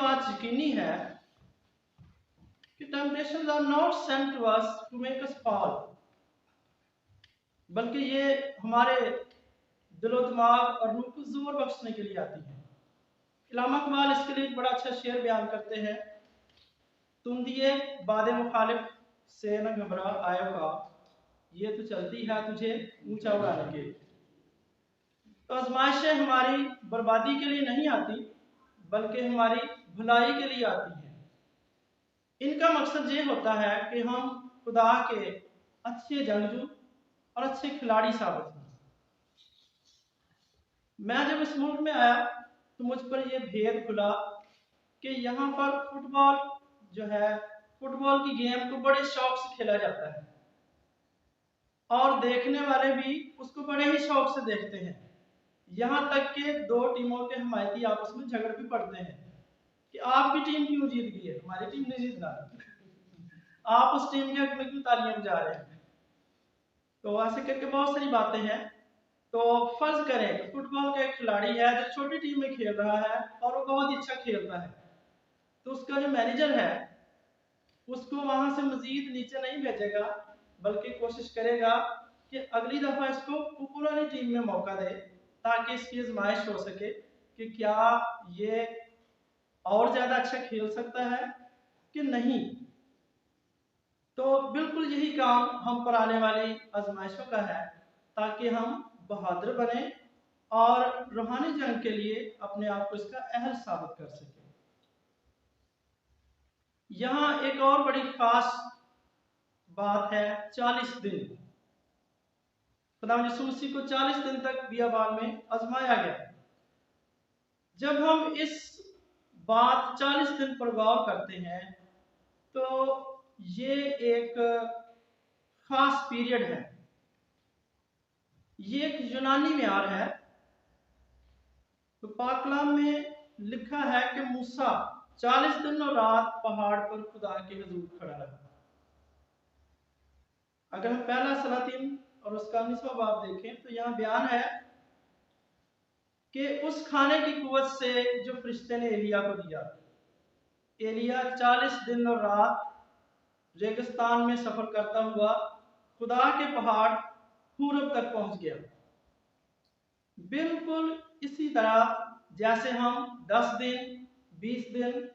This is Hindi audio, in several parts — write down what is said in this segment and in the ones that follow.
बात यकीनी है कि temptations are not sent to us to make us fall, बल्कि ये हमारे दिलो दिमाग और रूह को जोर बख्शने के लिए आती है। इल्हाम इकबाल इसके लिए एक बड़ा अच्छा शेर बयान करते हैं, तुम दिए बादे मुखालिफ से न घबरा आयो का, ये तो चलती है तुझे ऊंचा उड़ाने के। तो आजमाइशें हमारी बर्बादी के लिए नहीं आती, बल्कि हमारी भलाई के लिए आती हैं। इनका मकसद ये होता है कि हम खुदा के अच्छे जंगजू और अच्छे खिलाड़ी साबित हों। मैं जब इस मुल्क में आया तो मुझ पर यह भेद खुला कि यहाँ पर फुटबॉल जो है, फुटबॉल की गेम को बड़े शौक से खेला जाता है और देखने वाले भी उसको बड़े ही शौक से देखते हैं। यहाँ तक कि दो टीमों के हमायती आपस में झगड़ भी पड़ते हैं कि आपकी टीम क्यों जीत गई है, हमारी टीम ने जीतना, आप उस टीम के हक में क्यों तालियां बजा रहे हैं। तो ऐसे करके बहुत सारी बातें हैं। तो फर्ज करें कि फुटबॉल का एक खिलाड़ी है जो छोटी टीम में खेल रहा है और वो बहुत ही अच्छा खेलता है, तो उसका जो मैनेजर है उसको वहां से मजीद नीचे नहीं भेजेगा, बल्कि कोशिश करेगा कि अगली दफा इसको पुरानी टीम में मौका दे ताकि इसकी आजमाइश हो सके कि क्या ये और ज्यादा अच्छा खेल सकता है कि नहीं। तो बिल्कुल यही काम हम पर आने वाली आजमाइशों का है, ताकि हम बहादुर बने और रूहानी जंग के लिए अपने आप को इसका अहल साबित कर सके। यहाँ एक और बड़ी खास बात है, 40 दिन खुदा यीशु मसीह को 40 दिन तक बियाबान में आजमाया गया। जब हम इस बात 40 दिन पर गौर करते हैं तो ये एक खास पीरियड है, ये एक यूनानी म्यार है। तो पाक कलाम में लिखा है कि मूसा 40 दिन और रात पहाड़ पर खुदा के हुजूर खड़ा रहा। अगर हम पहला सलातीन और उसका 19वां बाब देखें तो यहाँ बयान है कि उस खाने की कुव्वत से जो फरिश्ते ने एलिया को दिया, एलिया 40 दिन और रात रेगिस्तान में सफर करता हुआ खुदा के पहाड़ पूरब तक पहुंच गया। बिल्कुल इसी तरह जैसे हम 10 दिन 20 दिन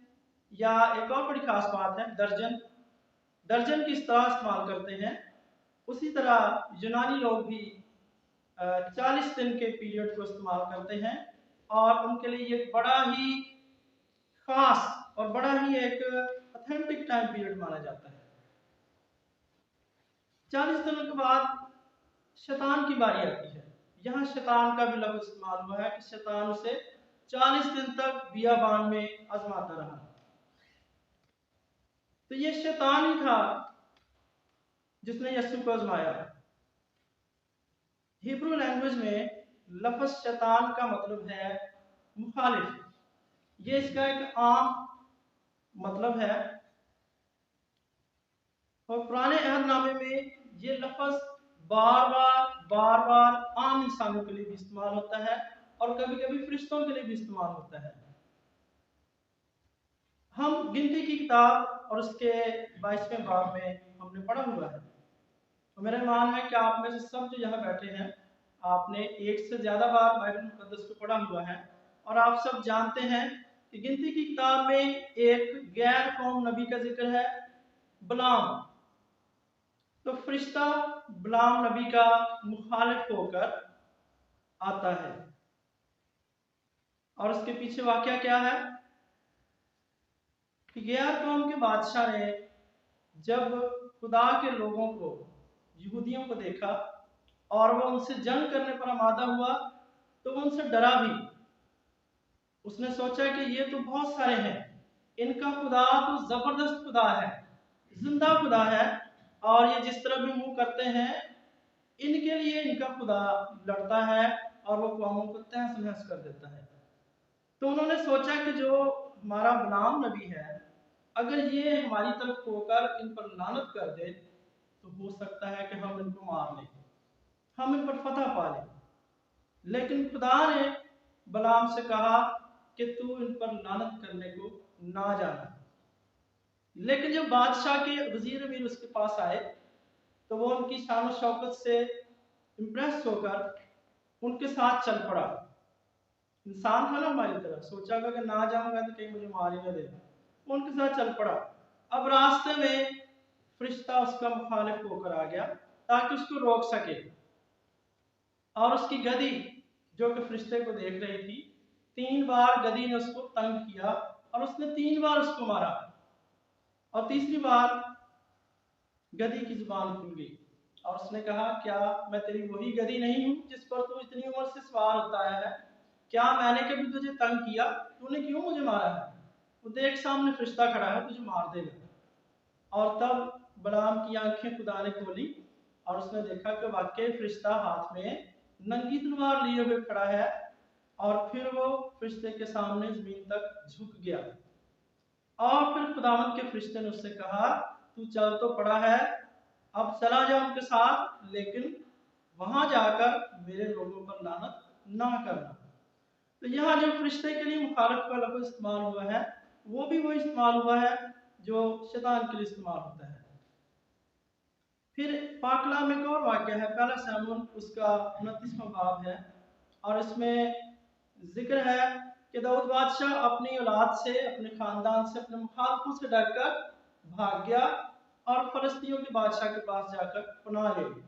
या एक और बड़ी खास बात है दर्जन की तरह इस्तेमाल करते हैं, उसी तरह यूनानी लोग भी 40 दिन के पीरियड को इस्तेमाल करते हैं और उनके लिए एक बड़ा ही खास और बड़ा ही एक ऑथेंटिक टाइम पीरियड माना जाता है। 40 दिनों के बाद शैतान की बारी आती है। यहाँ शैतान का भी लफ्ज़ इस्तेमाल हुआ है कि शैतान उसे 40 दिन तक बियाबान में आजमाता रहा। तो ये शैतान ही था जिसने यीशु को आजमाया। हिब्रू लैंग्वेज में लफ्ज़ शैतान का मतलब है मुखालिफ, ये इसका एक आम मतलब है और पुराने अहदनामे में ये लफ्ज़ बार बार आम इंसानों के लिए भी इस्तेमाल होता है और कभी कभी फरिश्तों के लिए भी इस्तेमाल होता है। हम गिनती की किताब और उसके 22वें बाब में हमने पढ़ा हुआ है। तो मेरा मान है कि आप में से सब जो यहाँ बैठे हैं आपने एक से ज्यादा बार बाइबल मुकद्दस को पढ़ा हुआ है और आप सब जानते हैं कि गिनती की किताब में एक गैर कौम नबी का जिक्र है, बलाम। तो फरिश्ता बलाम नबी का मुखालिफ होकर आता है और उसके पीछे वाकया क्या है कि गैर कौम के बादशाह ने जब खुदा के लोगों को, यहूदियों को देखा और वो उनसे जंग करने पर आमादा हुआ तो वो उनसे डरा भी। उसने सोचा कि ये तो बहुत सारे हैं, इनका खुदा तो जबरदस्त खुदा है, जिंदा खुदा है और ये जिस तरह भी मुंह करते हैं इनके लिए इनका खुदा लड़ता है और वो कौमों को तहस नहस कर देता है। तो उन्होंने सोचा कि जो हमारा बलाम नबी है अगर ये हमारी तरफ होकर इन पर लानत कर दे तो हो सकता है कि हम इनको मार लें, हम इन पर फतह पा लें। लेकिन खुदा ने बलाम से कहा कि तू इन पर लानत करने को ना जाना। लेकिन जब बादशाह के वजीर अमीर उसके पास आए तो वो उनकी शान शौकत से इम्प्रेस होकर उनके साथ चल पड़ा। इंसान था ना हमारी तरह, सोचा कि ना जाऊंगा तो कहीं मुझे मार ही ना दे, उनके साथ चल पड़ा। अब रास्ते में फरिश्ता उसका मुखालिफ होकर आ गया ताकि उसको रोक सके, और उसकी गधी जो कि फरिश्ते को देख रही थी, 3 बार गधी ने उसको तंग किया और उसने 3 बार उसको मारा, और तीसरी बार गधी की जुबान खुल गई और उसने कहा, क्या मैं तेरी वही गधी नहीं हूं जिस पर तू इतनी उम्र से सवार होता आया है? क्या मैंने कभी तुझे तंग किया? तूने क्यों मुझे मारा है? वो देख सामने फरिश्ता खड़ा है, तुझे मार देगा। और तब बलाम की आंखें खुदा ने खोली और उसने देखा कि वाकई फरिश्ता हाथ में नंगी तलवार लिए हुए खड़ा है, और फिर वो फरिश्ते के सामने जमीन तक झुक गया। और फिर खुदावंद के फरिश्ते ने उससे कहा, तू चल तो पड़ा है, अब चला जा उनके साथ, लेकिन वहां जाकर मेरे लोगों पर लानत ना करना। तो यहाँ जो फरिश्ते के लिए मुखालिफ का लफ्ज़ इस्तेमाल हुआ है, वो भी वो इस्तेमाल हुआ है जो शैतान के लिए इस्तेमाल होता है। फिर पाकला में एक और वाक्य है, पहला शमूएल उसका 29वां बाब है, और इसमें जिक्र है कि दाऊद बादशाह अपनी औलाद से, अपने खानदान से, अपने मुखालफों से डरकर भाग गया और फलस्तियों के बादशाह के पास जाकर पनाह ले ली,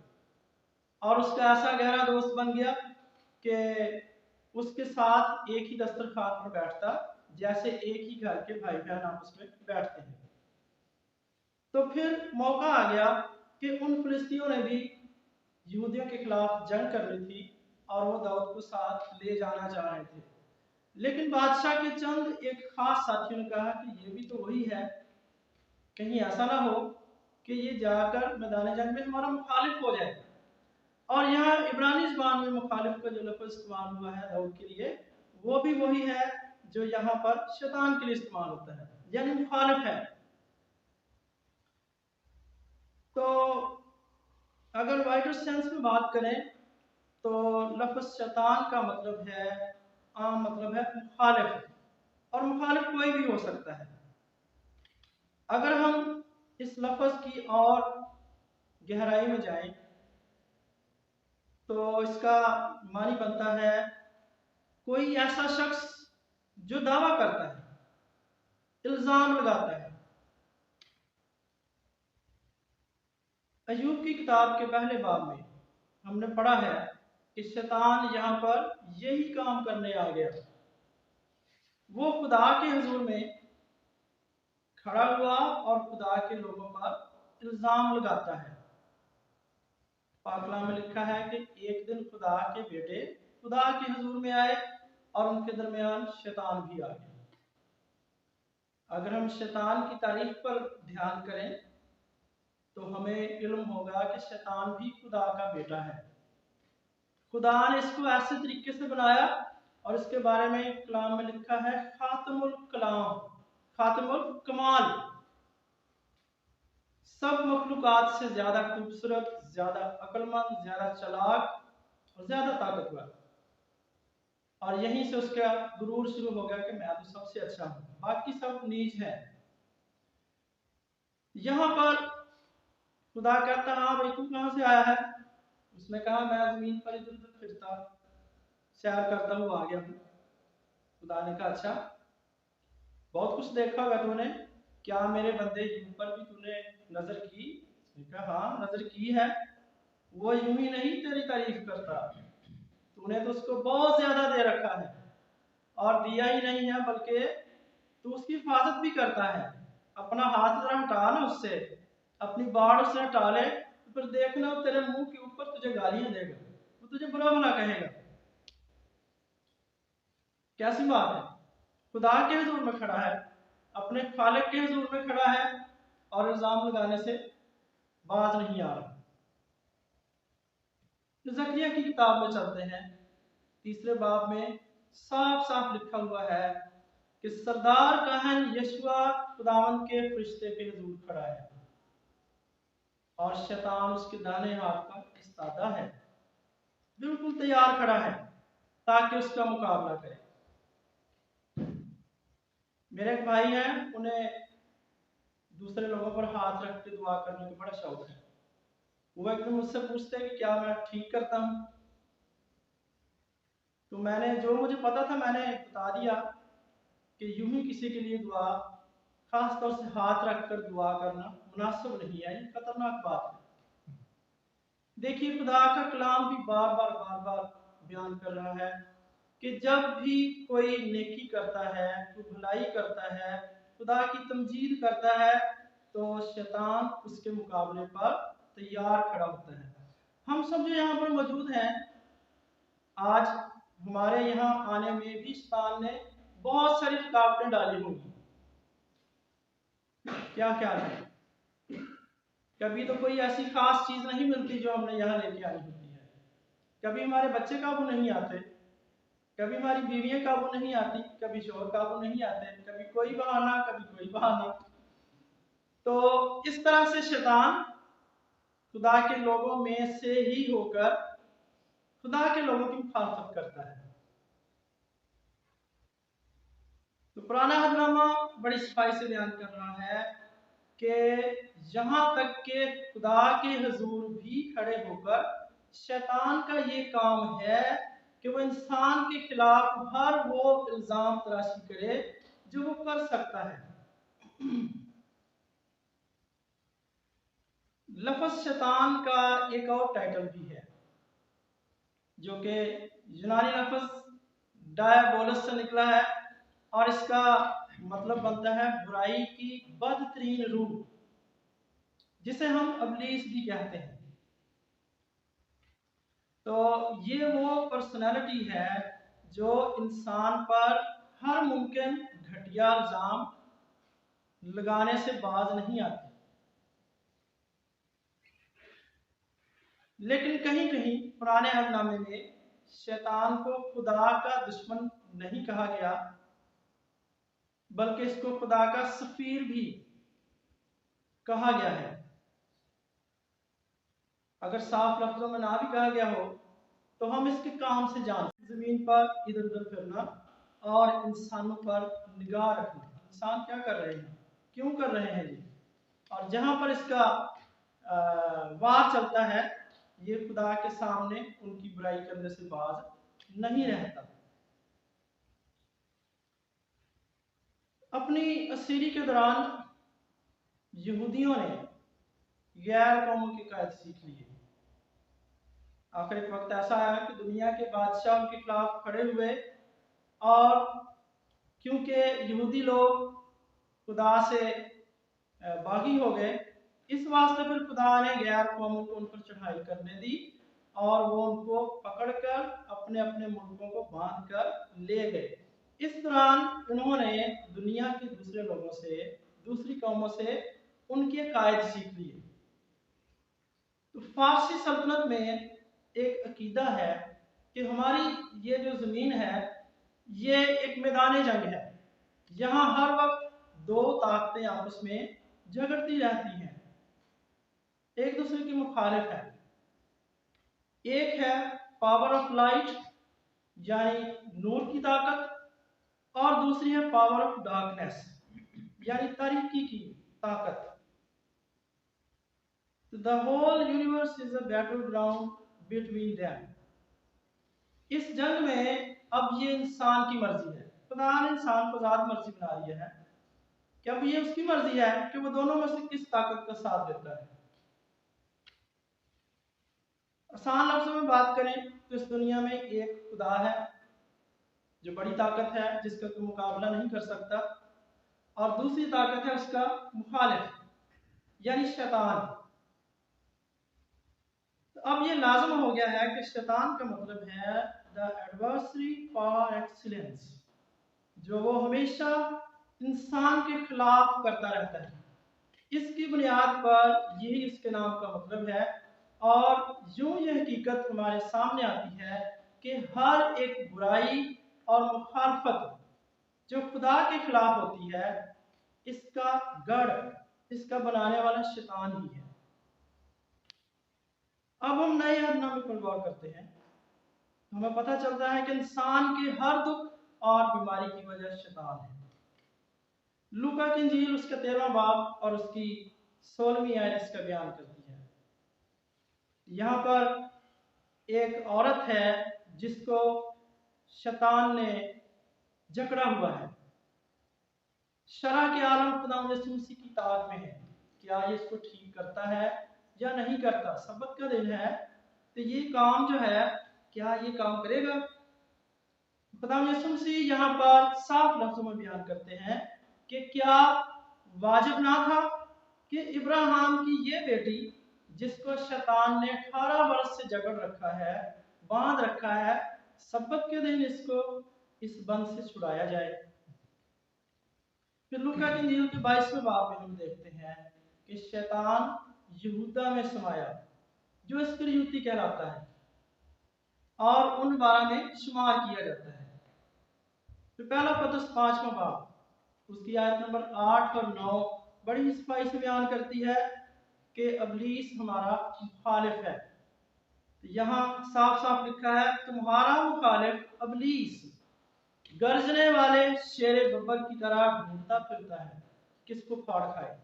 और उसका ऐसा गहरा दोस्त बन गया कि उसके साथ एक ही दस्तरखान पर बैठता जैसे एक ही घर के भाई बहन आपस में बैठते हैं। तो फिर मौका आ गया कि उन फिलिस्तीनियों ने भी यहूदियों के खिलाफ जंग करनी थी और वो दाऊद को साथ ले जाना चाह रहे थे, लेकिन बादशाह के चंद एक खास साथियों ने कहा कि ये भी तो वही है, कहीं ऐसा ना हो कि ये जाकर मैदान जंग में हमारा मुखालिफ हो जाए। और यहाँ इब्रानी ज़बान में मुखालिफ का जो लफ्ज़ इस्तेमाल हुआ है दाऊद के लिए, वो भी वही है जो यहाँ पर शैतान के लिए इस्तेमाल होता है, यानी मुखालिफ है। तो अगर वाइडर सेंस में बात करें तो लफ्ज़ शैतान का मतलब है, आम मतलब है मुखालिफ, और मुखालिफ कोई भी हो सकता है। अगर हम इस लफ्ज़ की और गहराई में जाएं तो इसका मानी बनता है कोई ऐसा शख्स जो दावा करता है, इल्जाम लगाता है। अय्यूब की किताब के पहले बाब में हमने पढ़ा है कि शैतान यहाँ पर यही काम करने आ गया। वो खुदा के हुजूर में खड़ा हुआ और खुदा के लोगों पर इल्जाम लगाता है। पाकला में लिखा है कि एक दिन खुदा के बेटे खुदा के हुजूर में आए और उनके दरमियान शैतान भी आ गया। अगर हम शैतान की तारीफ पर ध्यान करें तो हमें इल्म होगा कि शैतान भी खुदा का बेटा है। खुदा ने इसको ऐसे तरीके से बनाया, और इसके बारे में कलाम में लिखा है खातमुल कलाम, खातमुल कमाल, सब मखलूकात से ज्यादा खूबसूरत, ज्यादा अक्लमंद, ज्यादा चालाक और ज्यादा ताकतवर। और यहीं से उसका गुरूर शुरू हो गया कि मैं तो सबसे अच्छा हूं, बाकी सब नीच है। यहाँ पर खुदा कहता, हाँ भाई तू कहाँ से आया है? उसने कहा, मैं जमीन पर इधर उधर फिरता सैर करता हुआ आ गया हूँ। खुदा ने कहा, अच्छा बहुत कुछ देखा होगा तूने, क्या मेरे बंदे यूं पर भी तूने नजर की? उसने कहा, हाँ नजर की है, वो यूं ही नहीं तेरी तारीफ करता, तूने तो उसको बहुत ज्यादा दे रखा है, और दिया ही नहीं है बल्कि तू उसकी हिफाजत भी करता है। अपना हाथ जरा हटा ना उससे, अपनी बाढ़ उससे हटा ले, तो फिर देखना तेरे मुंह के ऊपर तुझे गालियां देगा, वो तुझे बुरा भला कहेगा। कैसी बात है, खुदा के हुजूर में खड़ा है, अपने खालिक के हुजूर में खड़ा है, और इल्जाम लगाने से बाज नहीं आ रहा। तो जकरिया की किताब में चलते हैं, तीसरे बाब में साफ साफ लिखा हुआ है कि सरदार कहन यशुआ खुदावंद के फरिश्ते के हुजूर खड़ा है, और शैतान उसके दाहिने हाथ पर इस्तादा है, बिल्कुल तैयार खड़ा है ताकि उसका मुकाबला करे। मेरे एक भाई हैं, उन्हें दूसरे लोगों पर हाथ रख के दुआ करने का बड़ा शौक है। वो एकदम मुझसे पूछते हैं कि क्या मैं ठीक करता हूँ। तो मैंने जो मुझे पता था मैंने बता दिया कि यूं ही किसी के लिए दुआ, खास तौर से हाथ रखकर दुआ करना मुनासिब नहीं है, ये खतरनाक बात है। देखिए खुदा का कलाम भी बार बार बयान कर रहा है कि जब भी कोई नेकी करता है, कोई भलाई करता है, खुदा की तमजीद करता है, तो शैतान उसके मुकाबले पर तैयार खड़ा होता है। हम सब जो यहाँ पर मौजूद हैं आज, हमारे यहाँ आने में भी शैतान ने बहुत सारी रुकावटें डाली होंगी। क्या ख्याल है? कभी तो कोई ऐसी खास चीज नहीं मिलती जो हमने यहाँ लेके आनी होती है। कभी हमारे बच्चे काबू नहीं आते, कभी हमारी बीवियां काबू नहीं आती, कभी शोहर काबू नहीं आते, कभी कोई बहाना कभी कोई बहाना। तो इस तरह से शैतान खुदा के लोगों में से ही होकर खुदा के लोगों की मुखालफत करता है। तो पुराना अहदनामा बड़ी सफाई से बयान कर रहा है कि यहाँ तक के खुदा के हजूर भी खड़े होकर शैतान का ये काम है कि वो इंसान के खिलाफ हर वो इल्जाम तराशी करे जो वो कर सकता है। लफ्ज शैतान का एक और टाइटल भी है जो कि यूनानी लफ्ज डायबोलस से निकला है और इसका मतलब बनता है बुराई की बदतरीन रूह, जिसे हम अबलीस भी कहते हैं। तो ये वो पर्सनालिटी है जो इंसान पर हर मुमकिन घटिया इल्जाम लगाने से बाज नहीं आती। लेकिन कहीं कहीं पुराने अहदनामे में शैतान को खुदा का दुश्मन नहीं कहा गया, बल्कि इसको खुदा का सफीर भी कहा गया है। अगर साफ लफ्जों में ना भी कहा गया हो तो हम इसके काम से जानते, जमीन पर इधर उधर फिरना और इंसानों पर निगाह रखना। इंसान क्या कर रहे हैं, क्यों कर रहे हैं ये, और जहां पर इसका वार चलता है, ये खुदा के सामने उनकी बुराई करने से बाज नहीं रहता। अपनी असीरी के दौरान यहूदियों ने गैर कौमों की कायद सीख ली। आखिर एक वक्त ऐसा आया कि दुनिया के बादशाह उनके खिलाफ खड़े हुए, और क्योंकि यहूदी लोग खुदा से बागी हो गए, इस वास्ते फिर खुदा ने गैर कौमों को उन पर चढ़ाई करने दी और वो उनको पकड़कर अपने अपने मुल्कों को बांध कर ले गए। इस दौरान उन्होंने दुनिया के दूसरे लोगों से, दूसरी कौमों से उनके कायद सीख लिए। तो फारसी सल्तनत में एक अकीदा है कि हमारी ये जो ज़मीन है ये एक मैदान जंग है। यहाँ हर वक्त दो ताकतें आपस में झगड़ती रहती हैं, एक दूसरे की मुखालिफ है। एक है पावर ऑफ लाइट यानी नूर की ताकत, और दूसरी है पावर ऑफ डार्कनेस यानी तारीकी की ताकत। The whole universe is a battle ground between them. इस जंग में अब ये इंसान की मर्जी है, खुदा ने इंसान को आजाद मर्जी बना दिया है कि अब ये उसकी मर्जी है कि वो दोनों में से किस ताकत का साथ देता है। आसान लफ्जों में बात करें तो इस दुनिया में एक खुदा है जो बड़ी ताकत है, जिसका कोई मुकाबला नहीं कर सकता, और दूसरी ताकत है उसका मुखालिफ यानी शैतान। तो अब ये लाजम हो गया है कि शैतान का मतलब है द एडवर्सरी फॉर एक्सीलेंस, जो वो हमेशा इंसान के खिलाफ करता रहता है। इसकी बुनियाद पर यही इसके नाम का मतलब है, और यूं ये हकीकत हमारे सामने आती है कि हर एक बुराई और मुखालफत जो खुदा के खिलाफ होती है, इसका गढ़, इसका बनाने वाला शैतान ही है। अब हम नए अहदनामे पर गौर करते हैं तो हमें पता चलता है कि इंसान के हर दुख और बीमारी की वजह शैतान है। लूका की इंजील उसका 13वां बाब और उसकी 16वीं आयत इसका बयान करती है। यहाँ पर एक औरत है जिसको शैतान ने जकड़ा हुआ है। शरह के आलम खुदावंद यीशु मसीह की इताअत में है, क्या ये इसको ठीक करता है या नहीं करता। सबत का दिन है तो ये काम जो है, क्या ये काम करेगा। खुदावंद यीशु मसीह यहाँ पर साफ लफ्जों में बयान करते हैं कि क्या वाजिब ना था कि इब्राहिम की ये बेटी जिसको शैतान ने 18 वर्ष से जकड़ रखा है, बांध रखा है, सबत के दिन इसको इस बंध से छुड़ाया जाए। फिर लूका की इंजील के 22वें बाब में हम देखते हैं कि शैतान यहूदा में समाया, जो इस्करियोती कहलाता है, और उन 12 में शुमार किया जाता है। तो पहला पत्रस 5वां बाब उसकी आयत नंबर 8 और 9 बड़ी सफाई से बयान करती है कि इब्लीस हमारा मुखालिफ है। तो यहाँ साफ साफ लिखा है, तुम्हारा मुखालिफ इब्लीस गरजने वाले शेर बब्बर की तरह ढूंढता फिरता है किसको फाड़ खाए।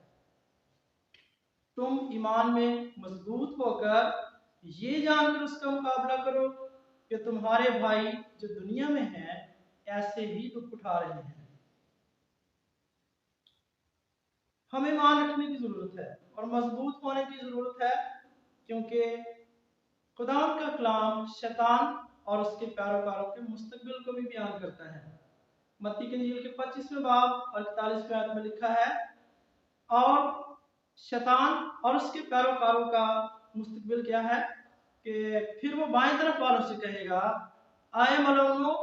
तुम ईमान में मजबूत होकर ये जानकर उसका मुकाबला करो कि तुम्हारे भाई जो दुनिया में हैं ऐसे ही दुख उठा रहे हैं। हमें मान रखने की जरूरत है और मजबूत होने की जरूरत है, क्योंकि खुदा का कलाम शैतान और उसके पैरोकारों के मुस्तकबिल को भी बयान करता है। मत्ती के इंजील के 25वें बाब और 41वें आयत में लिखा है, और शैतान और उसके पैरोकारों का मुस्तकबिल क्या है कि फिर वो बाएं तरफ वालों से कहेगा, आए मलऊनो,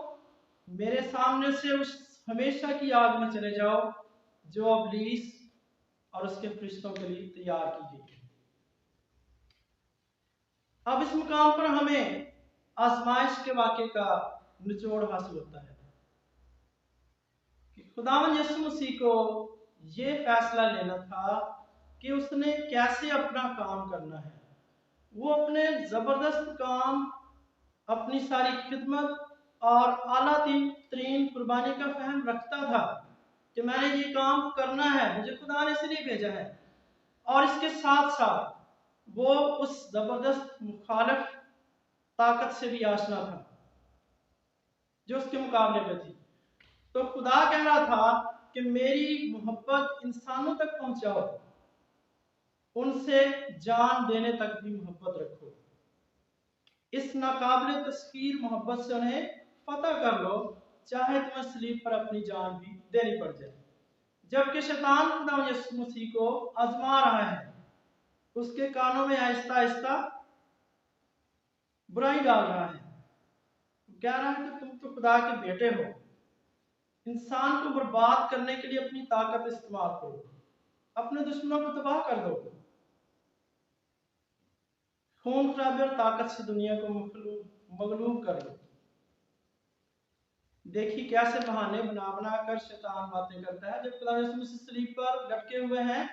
मेरे सामने से उस हमेशा की आग में चले जाओ जो इब्लीस और उसके फरिश्तों के लिए तैयार की गई। अब इस मुकाम पर हमें आजमाइश के वाक़े का निचोड़ हासिल होता है कि खुदावंद यीशु मसीह को ये फैसला लेना था कि उसने कैसे अपना काम करना है। वो अपने जबरदस्त काम, अपनी सारी खिदमत और आला तरीन कुर्बानी का फहम रखता था कि मैंने ये काम करना है, मुझे खुदा ने इसलिए भेजा है। और इसके साथ साथ वो उस जबरदस्त मुखालिफ ताकत से भी आशना था जो उसके मुकाबले में थी। तो खुदा कह रहा था कि मेरी मोहब्बत इंसानों तक पहुंचाओ, उनसे जान देने तक भी मोहब्बत रखो, इस नाकाबिले तस्खीर मोहब्बत से उन्हें फतह कर लो, चाहे तुम्हें सलीब पर अपनी जान भी देनी पड़ जाए। जबकि शैतान खुदा यीशु मसीह को आजमा रहा है, उसके कानों में आहिस्ता आहिस्ता बुराई डाल रहा है, कह रहा है कि तुम तो खुदा के बेटे हो, इंसान को बर्बाद करने के लिए अपनी ताकत इस्तेमाल करो, अपने दुश्मनों को तबाह कर दो, खून खराबे और ताकत से दुनिया को मगलूब कर लो। देखिए कैसे बहाने बना बना कर शैतान बातें करता है। जब खुदा यीशु मसीह सलीब पर लटके हुए हैं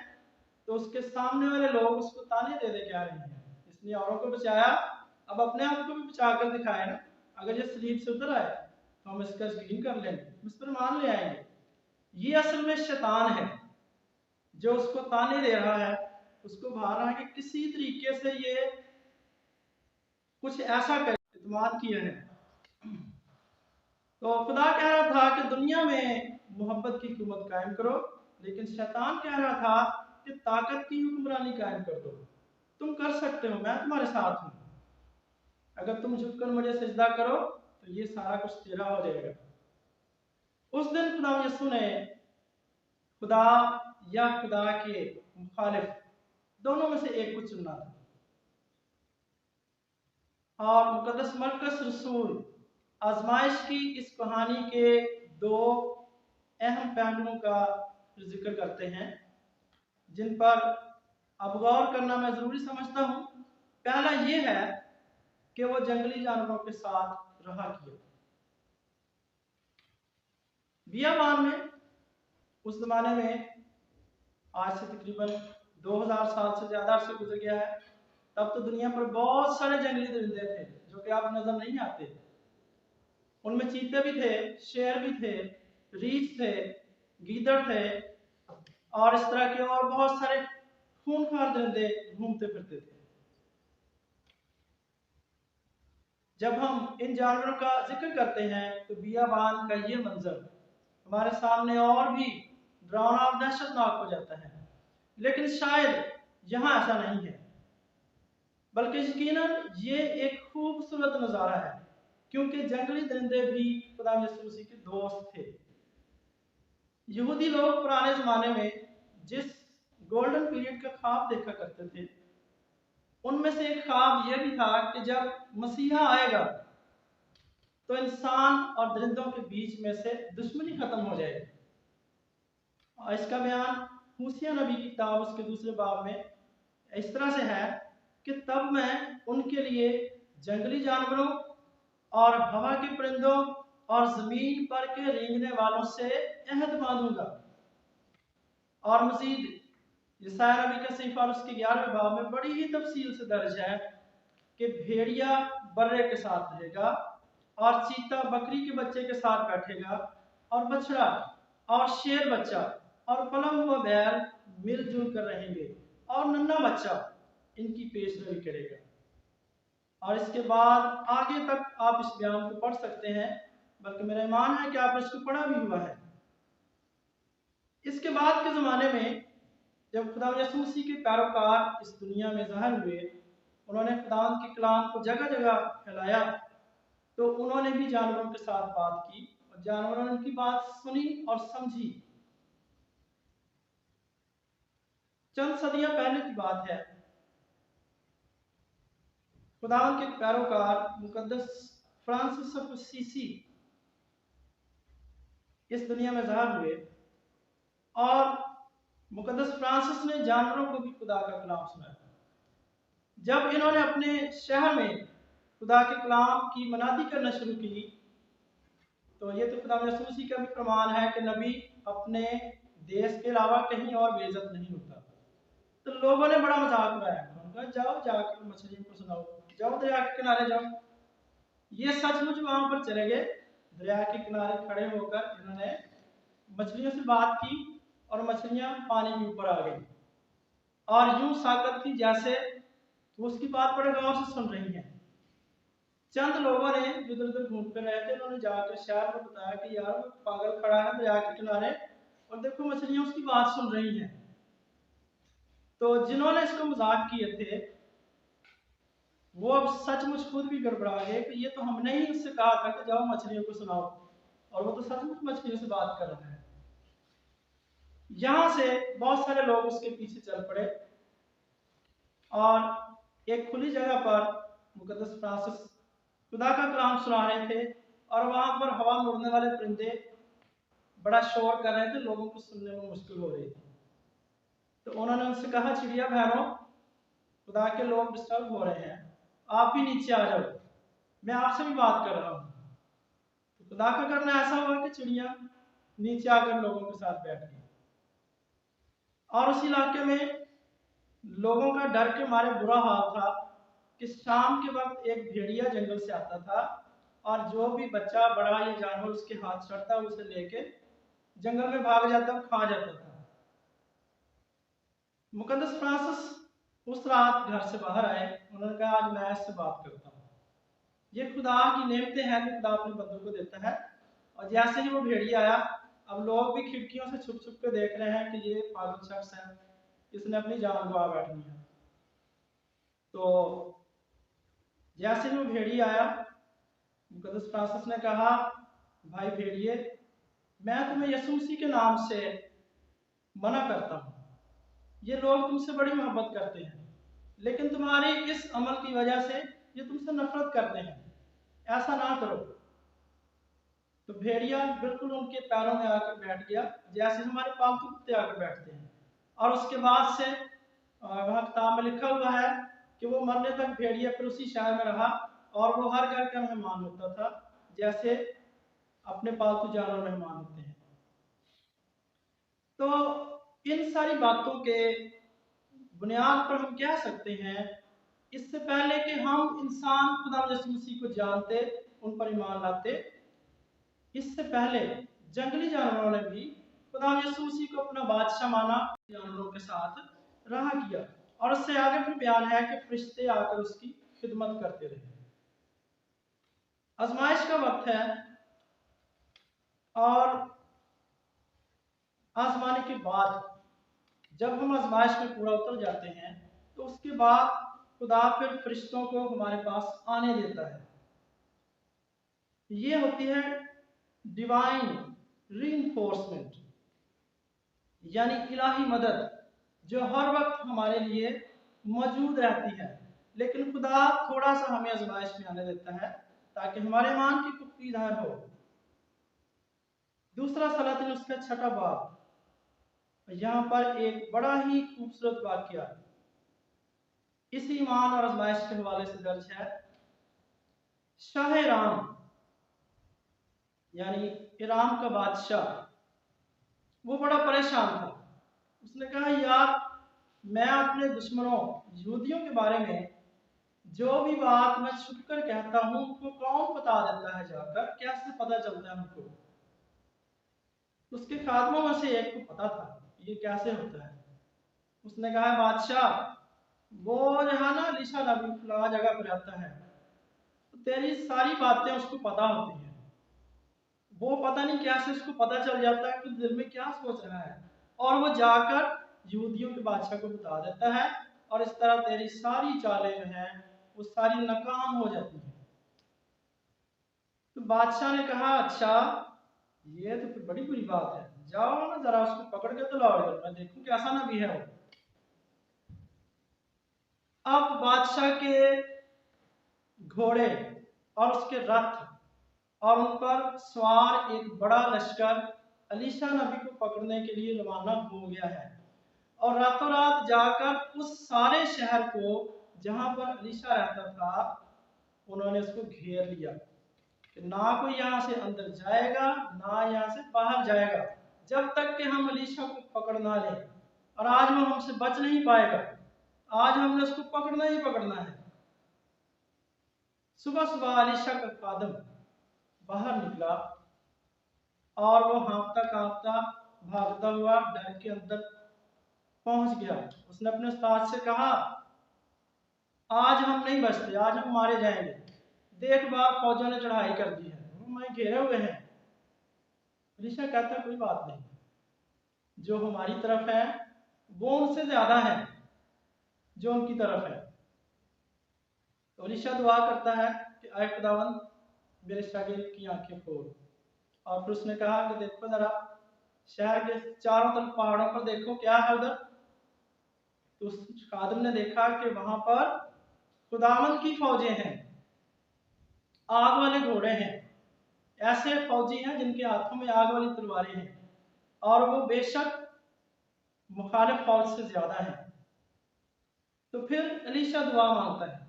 तो उसके सामने वाले लोग उसको ताने दे दे क्या रहे हैं, इसने औरों को बचाया, अब अपने आप को भी बचा कर दिखाए ना। अगर ये सलीब से उतर आए तो हम इसका यकीन कर लेंगे, इस पर मान ले आएंगे। ये असल में शैतान है जो उसको ताने दे रहा है, उसको भा रहा है कि किसी तरीके से ये कुछ ऐसा करे, इत्मीनान किया है। तो खुदा कह रहा था कि दुनिया में मोहब्बत की हुकूमत कायम करो, लेकिन शैतान कह रहा था कि ताकत की हुक्मरानी कायम कर दो, तुम कर सकते हो, मैं तुम्हारे साथ हूं, अगर तुम झुककर मुझे सजदा करो तो ये सारा कुछ तेरा हो जाएगा। उस दिन खुदा यीशु ने खुदा या खुदा के मुखालिफ दोनों में से एक को चुनना था, और मुकद्दस मरकस रसूल आजमाइश की इस कहानी के दो अहम पहलुओं का जिक्र करते हैं जिन पर अब गौर करना मैं जरूरी समझता हूं। पहला यह है कि वो जंगली जानवरों के साथ रहा किया। बियाबान में उस जमाने में, आज से तकरीबन 2000 साल से ज्यादा अरसे गुजर गया है, तब तो दुनिया पर बहुत सारे जंगली दरिंदे थे जो कि आप नजर नहीं आते। उनमें चीते भी थे, शेर भी थे, रीछ थे, गीदड़ थे, और इस तरह के और बहुत सारे खूंखार दरिंदे घूमते फिरते थे। जब हम इन जानवरों का जिक्र करते हैं तो बियाबान का ये मंजर हमारे सामने और भी डरावना और दहशतनाक हो जाता है, लेकिन शायद यहाँ ऐसा नहीं है, बल्कि यकीनन ये एक खूबसूरत नज़ारा है, क्योंकि जंगली दरिंदे भी खुदा यीशु मसीह के दोस्त थे। यहूदी लोग पुराने ज़माने में जिस गोल्डन पीरियड का ख्वाब देखा करते थे, उनमें से एक ख्वाब यह भी था कि जब मसीहा आएगा तो इंसान और दरिंदों के बीच में से दुश्मनी खत्म हो जाएगी। और इसका बयान हूसिया नबी की किताब उसके 2 बाब में इस तरह से है कि तब मैं उनके लिए जंगली जानवरों और हवा के परिंदों और जमीन पर के रेंगने वालों से अहद बांधूंगा। और मजीद यशायाह नबी का सहीफा उसके 11वें बाब में बड़ी ही तफसील से दर्ज है कि भेड़िया बर्रे के साथ रहेगा और चीता बकरी के बच्चे के साथ बैठेगा और बछड़ा और शेर बच्चा और पला हुआ बैल मिलजुल कर रहेंगे और नन्हा बच्चा इनकी पेशरवी करेगा। और इसके बाद आगे तक आप इस बयान को पढ़ सकते हैं, बल्कि मेरा ईमान है कि आपने इसको पढ़ा भी हुआ है। इसके बाद के ज़माने में जब खुदा यीशु मसीह के पैरोकार इस दुनिया में ज़ाहिर हुए, उन्होंने खुदा के कलाम को जगह जगह फैलाया, तो उन्होंने भी जानवरों के साथ बात की और जानवरों ने उनकी बात सुनी और समझी। चंद सदियां पहले की बात है, खुदा के पैरोकार मुकद्दस फ्रांसिस ऑफ असीसी इस दुनिया में ज़ाहिर हुए और मुकद्दस फ्रांसिस ने जानवरों को भी खुदा का कलाम सुनाया। जब इन्होंने अपने शहर में खुदा के कलाम की मनादी करना शुरू की, तो ये तो खुदा यीशु मसीह का भी प्रमाण है कि नबी अपने देश के अलावा कहीं और बेइज्जत नहीं होता। तो लोगों ने बड़ा मजाक उड़ाया, उन्होंने कहा जाओ जाकर मछलियों को सुनाओ, जाओ दरिया के किनारे जाओ। ये सचमुच वहां पर चले गए, दरिया के किनारे खड़े होकर इन्होंने मछलियों से बात की और मछलियां पानी के ऊपर आ गई और यूं साकत थी जैसे वो उसकी बात बड़े गौर से सुन रही हैं। चंद लोगों ने जो इधर उधर घूमते रहे थे, उन्होंने जाकर शहर में बताया कि यार वो पागल खड़ा है दरिया के किनारे और देखो मछलियां उसकी बात सुन रही हैं। तो जिन्होंने इसको मजाक किए थे वो अब सचमुच खुद भी गड़बड़ा गए कि ये तो हमने ही उससे कहा था कि जाओ मछलियों को सुनाओ, और वो तो सचमुच मछलियों से बात कर रहा है। यहां से बहुत सारे लोग उसके पीछे चल पड़े और एक खुली जगह पर मुकद्दस फ्रांसिस खुदा का कलाम सुना रहे थे और वहां पर हवा में उड़ने वाले परिंदे बड़ा शोर कर रहे थे, लोगों को सुनने में मुश्किल हो रही थी। तो उन्होंने उनसे कहा, चिड़िया बहनों, खुदा के लोग डिस्टर्ब हो रहे हैं, आप भी नीचे आ जाओ, मैं आपसे भी बात कर रहा हूँ। तो खुदा का करना ऐसा हुआ कि चिड़िया नीचे आकर लोगों के साथ बैठ गई और उस इलाके में लोगों का डर के मारे बुरा हाल था कि शाम के वक्त एक भेड़िया जंगल से आता था और जो भी बच्चा बड़ा या जानवर उसके हाथ चढ़ता उसे लेके जंगल में भाग जाता और खा जाता था। मुकद्दस फ्रांसिस उस रात घर से बाहर आए, उन्होंने कहा आज मैं इससे बात करता हूँ। ये खुदा की नेमतें हैं कि खुदा अपने बंदों को देता है। और जैसे ही वो भेड़िया आया, अब लोग भी खिड़कियों से छुप छुप के देख रहे हैं कि ये पागल शख्स है, इसने अपनी जान गवा बैठनी है। तो जैसे ही वो भेड़िया आया, मुकद्दस फ्रांसिस ने कहा, भाई भेड़िए, मैं तुम्हें यीशु मसीह के नाम से मना करता हूँ। ये लोग तुमसे बड़ी मोहब्बत करते हैं, लेकिन तुम्हारे इस अमल की वजह से ये तुमसे नफरत करते हैं, ऐसा ना करो। तो भेड़िया बिल्कुल उनके पैरों में आकर बैठ गया, जैसे हमारे पालतू कुत्ते आकर बैठते हैं। और उसके बाद से वहाँ किताब में लिखा हुआ है कि वो मरने तक भेड़िया फिर उसी शहर में रहा और वो हर घर का मेहमान होता था, जैसे अपने पालतू जानवर मेहमान होते हैं। तो इन सारी बातों के बुनियाद पर हम कह सकते हैं, इससे पहले कि हम इंसान खुदा यीशु मसीह को जानते, उन पर ईमान लाते, इससे पहले जंगली जानवरों ने भी खुदा यीशु मसीह को अपना बादशाह माना, जानवरों के साथ रहा किया। और उससे आगे भी बयान है कि फरिश्ते आकर उसकी खिदमत करते रहे। आजमाइश का वक्त है और आजमाने के बाद जब हम आजमाइश में पूरा उतर जाते हैं तो उसके बाद खुदा फिर फरिश्तों को हमारे पास आने देता है। ये होती है डिवाइन रीइंफोर्समेंट, यानी इलाही मदद जो हर वक्त हमारे लिए मौजूद रहती है। लेकिन खुदा थोड़ा सा हमें आजमाइश में आने देता है ताकि हमारे ईमान की पुख्ती धार हो। दूसरा सलातिन उसका 6 बाब, यहाँ पर एक बड़ा ही खूबसूरत वाकया इस ईमान और आजमाइश के हवाले से दर्ज है। शाह ईरान यानी ईरान का बादशाह वो बड़ा परेशान था। उसने कहा, यार मैं अपने दुश्मनों यहूदियों के बारे में जो भी बात मैं छुप कर कहता हूं उनको कौन बता देता है, जाकर कैसे पता चलता है उनको। उसके खादमों में से एक को पता था ये कैसे होता है। उसने कहा, बादशाह वो जहाँ ना अलीशा नबी फला जगह पर रहता है, तो तेरी सारी बातें उसको पता होती है। वो पता नहीं कैसे उसको पता चल जाता है कि दिल में क्या सोच रहा है, और वो जाकर यहूदियों के बादशाह को बता देता है, और इस तरह तेरी सारी चालें जो हैं वो सारी नाकाम हो जाती हैं। तो बादशाह ने कहा, अच्छा ये तो फिर बड़ी बुरी बात है, जाओ ना जरा उसको पकड़ के तो लाओ इधर, मैं देखूं कैसा नबी है वो। अब बादशाह के घोड़े और उसके रथ और उन पर सवार एक बड़ा लश्कर अलीशा नबी को पकड़ने के लिए रवाना हो गया है, और रातों रात जाकर उस सारे शहर को जहां पर अलीशा रहता था उन्होंने उसको घेर लिया कि ना कोई यहाँ से अंदर जाएगा ना यहाँ से बाहर जाएगा जब तक कि हम अलीशा को पकड़ ना लें। और आज वो हमसे बच नहीं पाएगा, आज हमने उसको पकड़ना ही पकड़ना है। सुबह सुबह अलीशा का खादम बाहर निकला और वो हाँफता कांपता भागता हुआ डर के अंदर पहुंच गया। उसने अपने उस्ताद से कहा, आज हम नहीं बचते, आज हम मारे जाएंगे। देख बार फौजों ने चढ़ाई कर दी है, हमें घेरे हुए हैं। अलीशा कहता, कोई बात नहीं, जो हमारी तरफ है वो उनसे ज्यादा है जो उनकी तरफ है। तो अलीशा दुआ करता है कि आए खुदावंद मेरे शागिर्द की आंखें खोल। और फिर उसने कहा कि देखो जरा शहर के चारों तरफ पहाड़ों पर देखो क्या है उधर। तो उस खादिम ने देखा कि वहां पर खुदावंद की फौजें हैं, आग वाले घोड़े हैं, ऐसे फौजी हैं जिनके हाथों में आग वाली तलवारें हैं, और वो बेशक मुखालिफ फौज से ज्यादा है। तो फिर अलीशा दुआ मांगता है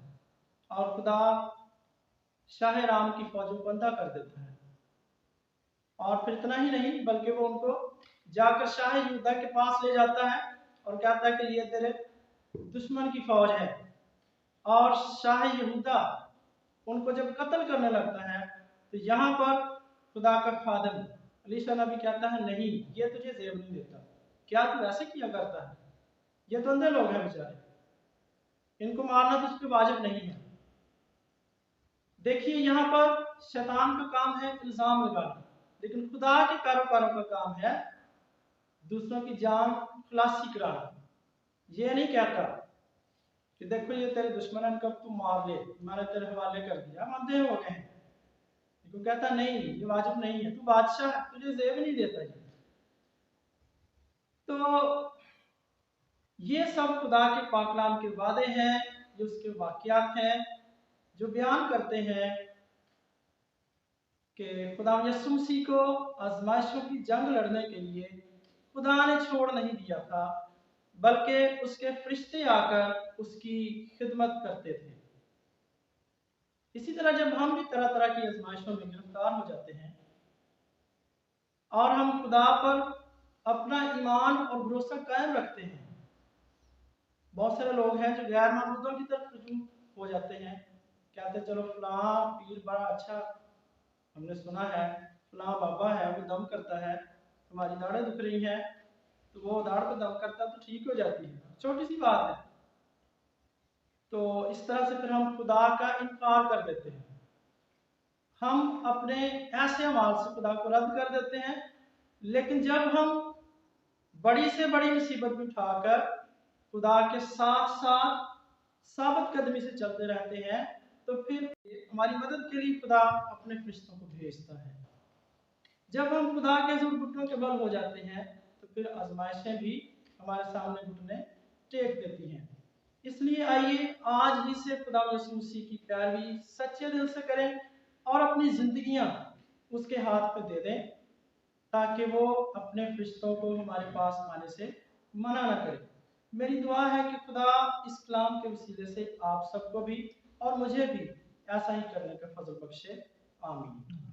और खुदा शाह राम की फौजों को अंधा कर देता है। और फिर इतना ही नहीं बल्कि वो उनको जाकर शाह यहूदा के पास ले जाता है और कहता है कि ये तेरे दुश्मन की फौज है। और शाह यहूदा उनको जब कत्ल करने लगता है तो यहाँ पर खुदा का खादिम अलीशा नबी कहता है, नहीं ये तुझे जेब नहीं देता, क्या तू ऐसे किया करता है, ये तो अंधे लोग हैं बेचारे, इनको मारना तुझ पे वाजिब नहीं है। देखिए यहाँ पर शैतान का काम है इल्जाम लगाना, लेकिन खुदा के कारोबारों का काम है दूसरों की जान खलासी कराना। ये नहीं कहता कि देखो ये तेरे दुश्मन है, कब तू मार ले, मैंने तेरे हवाले कर दिया, हम अंधे हो गए हैं। लेकिन कहता नहीं ये वाजिब नहीं है, तू बादशाह है, तुझे जेब नहीं देता ये। तो ये सब खुदा के पाकलाम के वादे हैं, जो उसके वाकयात हैं जो बयान करते हैं कि खुदा यीशु मसीह को आजमाइशों की जंग लड़ने के लिए खुदा ने छोड़ नहीं दिया था, बल्कि उसके फरिश्ते आकर उसकी खिदमत करते थे। इसी तरह जब हम भी तरह तरह की आजमाइशों में गिरफ्तार हो जाते हैं और हम खुदा पर अपना ईमान और भरोसा कायम रखते हैं, बहुत सारे लोग हैं जो गैर मामूदों की तरफ रुजू हो जाते हैं, कहते चलो फलां पीर बड़ा अच्छा, हमने सुना है फलां बाबा है वो दम करता है, हमारी दाढ़ें दुख रही हैं तो वो दाढ़ पे दम करता तो ठीक हो जाती है, छोटी सी बात है। तो इस तरह से फिर हम खुदा का इनकार कर देते हैं, हम अपने ऐसे अमाल से खुदा को रद्द कर देते हैं। लेकिन जब हम बड़ी से बड़ी मुसीबत भी उठाकर खुदा के साथ साथ साबित कदमी से चलते रहते हैं तो फिर हमारी मदद के लिए खुदा अपने फरिश्तों को भेजता है। जब हम खुदा के हुजूर घुटनों के बल हो जाते हैं तो फिर आजमाइशें भी हमारे सामने घुटने टेक देती हैं। इसलिए आइए आज ही से खुदा यीशु मसीह की पैरवी सच्चे दिल से करें और अपनी जिंदगियां उसके हाथ पे दे दें, ताकि वो अपने फरिश्तों को हमारे पास आने से मना ना करे। मेरी दुआ है कि खुदा इस कलाम के वसीले से आप सबको भी और मुझे भी ऐसा ही करने का फजल बख्शे। आमीन।